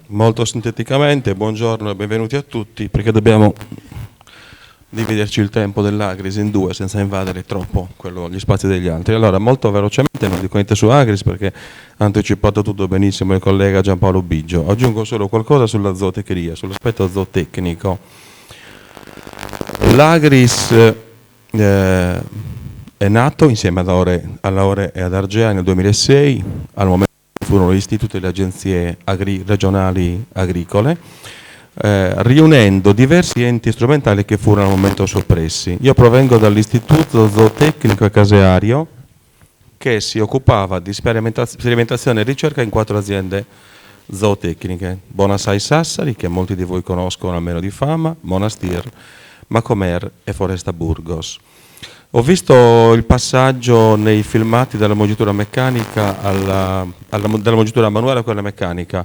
Molto sinteticamente, buongiorno e benvenuti a tutti, perché dobbiamo dividerci il tempo dell'Agris in due senza invadere troppo gli spazi degli altri. Allora, molto velocemente, non dico niente su Agris perché ha anticipato tutto benissimo il collega Giampaolo Biggio. Aggiungo solo qualcosa sulla zootecnia, sull'aspetto zootecnico. L'Agris è nato insieme all'Aore e ad Argea nel 2006, al momento furono istituite le agenzie regionali agricole, riunendo diversi enti strumentali che furono al momento soppressi. Io provengo dall'Istituto Zootecnico e Caseario, che si occupava di sperimentazione e ricerca in 4 aziende zootecniche: Bonasai Sassari, che molti di voi conoscono almeno di fama, Monastir, Macomer e Foresta Burgos. Ho visto il passaggio nei filmati dalla mungitura meccanica dalla mungitura manuale a quella meccanica.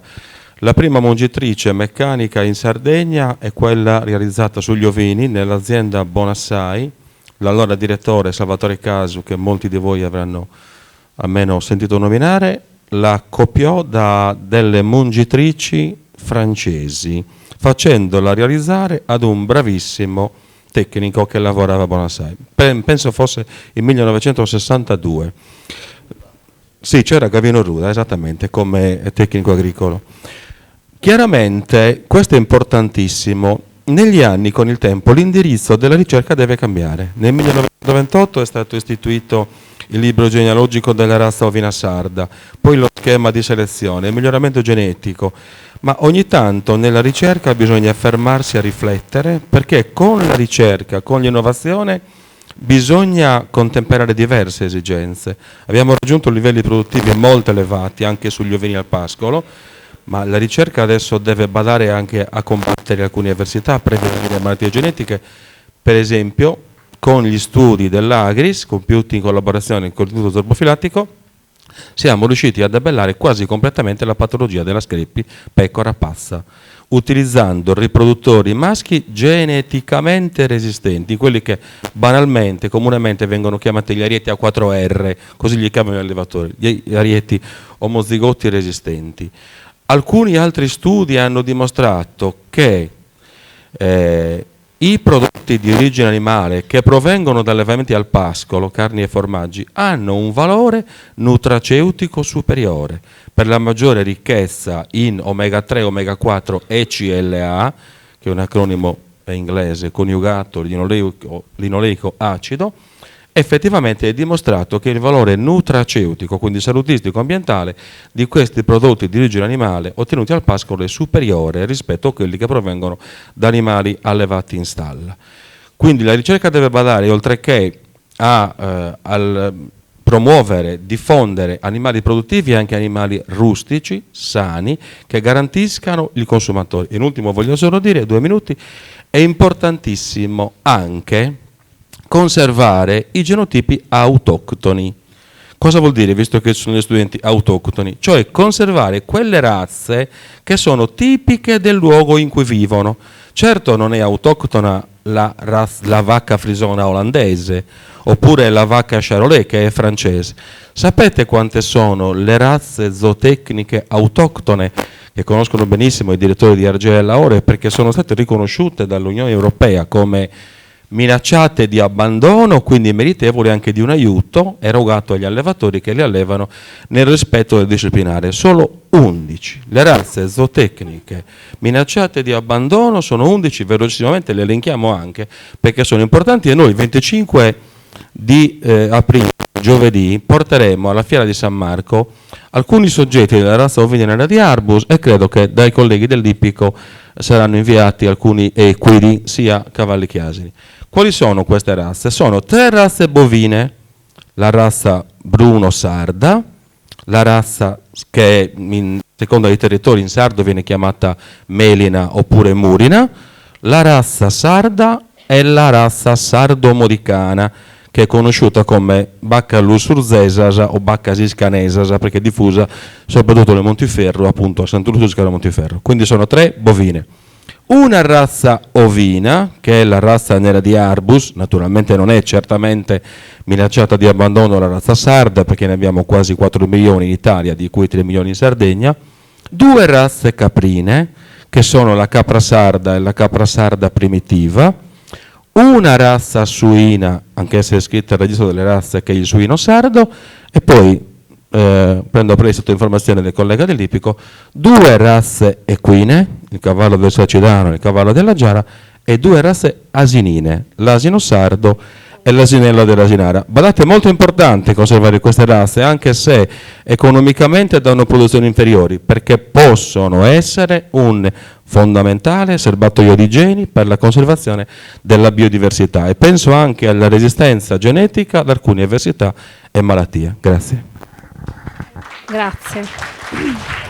La prima mungitrice meccanica in Sardegna è quella realizzata sugli ovini nell'azienda Bonassai. L'allora direttore Salvatore Casu, che molti di voi avranno almeno sentito nominare, la copiò da delle mungitrici francesi, facendola realizzare ad un bravissimo tecnico che lavorava a Bonassai. Penso fosse il 1962. Sì, c'era Gavino Ruda, esattamente, come tecnico agricolo. Chiaramente, questo è importantissimo, negli anni, con il tempo, l'indirizzo della ricerca deve cambiare. Nel 1998 è stato istituito il libro genealogico della razza ovina sarda, poi lo schema di selezione, il miglioramento genetico, ma ogni tanto nella ricerca bisogna fermarsi a riflettere, perché con la ricerca, con l'innovazione, bisogna contemperare diverse esigenze. Abbiamo raggiunto livelli produttivi molto elevati anche sugli ovini al pascolo, ma la ricerca adesso deve badare anche a combattere alcune avversità, a prevenire malattie genetiche, per esempio con gli studi dell'Agris, compiuti in collaborazione con l'Istituto Zorbofilattico, siamo riusciti a debellare quasi completamente la patologia della sclepi pecora pazza, utilizzando riproduttori maschi geneticamente resistenti, quelli che banalmente, comunemente vengono chiamati gli arieti A4R, così li chiamano gli allevatori, gli arieti omozigoti resistenti. Alcuni altri studi hanno dimostrato che i prodotti di origine animale che provengono da allevamenti al pascolo, carni e formaggi, hanno un valore nutraceutico superiore per la maggiore ricchezza in omega 3, omega 4 e CLA, che è un acronimo inglese, coniugato linoleico acido. Effettivamente è dimostrato che il valore nutraceutico, quindi salutistico ambientale, di questi prodotti di origine animale ottenuti al pascolo è superiore rispetto a quelli che provengono da animali allevati in stalla. Quindi la ricerca deve badare, oltre che al promuovere, diffondere animali produttivi, anche animali rustici, sani, che garantiscano il consumatore. In ultimo voglio solo dire, 2 minuti, è importantissimo anche conservare i genotipi autoctoni. Cosa vuol dire, visto che ci sono gli studenti autoctoni? Cioè conservare quelle razze che sono tipiche del luogo in cui vivono. Certo non è autoctona la vacca frisona olandese, oppure la vacca charolais che è francese. Sapete quante sono le razze zootecniche autoctone che conoscono benissimo i direttori di Argea e Laore, perché sono state riconosciute dall'Unione Europea come minacciate di abbandono, quindi meritevoli anche di un aiuto erogato agli allevatori che li allevano nel rispetto del disciplinare. Solo 11. Le razze zootecniche minacciate di abbandono sono 11, velocissimamente le elenchiamo anche perché sono importanti, e noi il 25 di aprile, giovedì, porteremo alla Fiera di San Marco alcuni soggetti della razza ovina di Arbus, e credo che dai colleghi dell'Ippico saranno inviati alcuni equidi, sia cavalli che asini. Quali sono queste razze? Sono 3 razze bovine: la razza bruno-sarda, la razza che in seconda dei territori in sardo viene chiamata melina oppure murina, la razza sarda e la razza sardo-modicana, che è conosciuta come Bacca lussurzesasa o Bacca siscanesasa, perché è diffusa soprattutto nel Montiferru, appunto a Sant'Ursusca del Montiferru. Quindi sono 3 bovine. Una razza ovina, che è la razza nera di Arbus, naturalmente non è certamente minacciata di abbandono la razza sarda, perché ne abbiamo quasi 4 milioni in Italia, di cui 3 milioni in Sardegna. 2 razze caprine, che sono la capra sarda e la capra sarda primitiva, una razza suina, anche se è scritta al registro delle razze, che è il suino sardo, e poi, prendo prestito informazione del collega dell'Ippico, 2 razze equine, il cavallo del Sacidano e il cavallo della Giara, e 2 razze asinine, l'asino sardo e l'asinello dell'asinara. Badate, è molto importante conservare queste razze, anche se economicamente danno produzioni inferiori, perché possono essere un fondamentale serbatoio di geni per la conservazione della biodiversità, e penso anche alla resistenza genetica ad alcune avversità e malattie. Grazie. Grazie.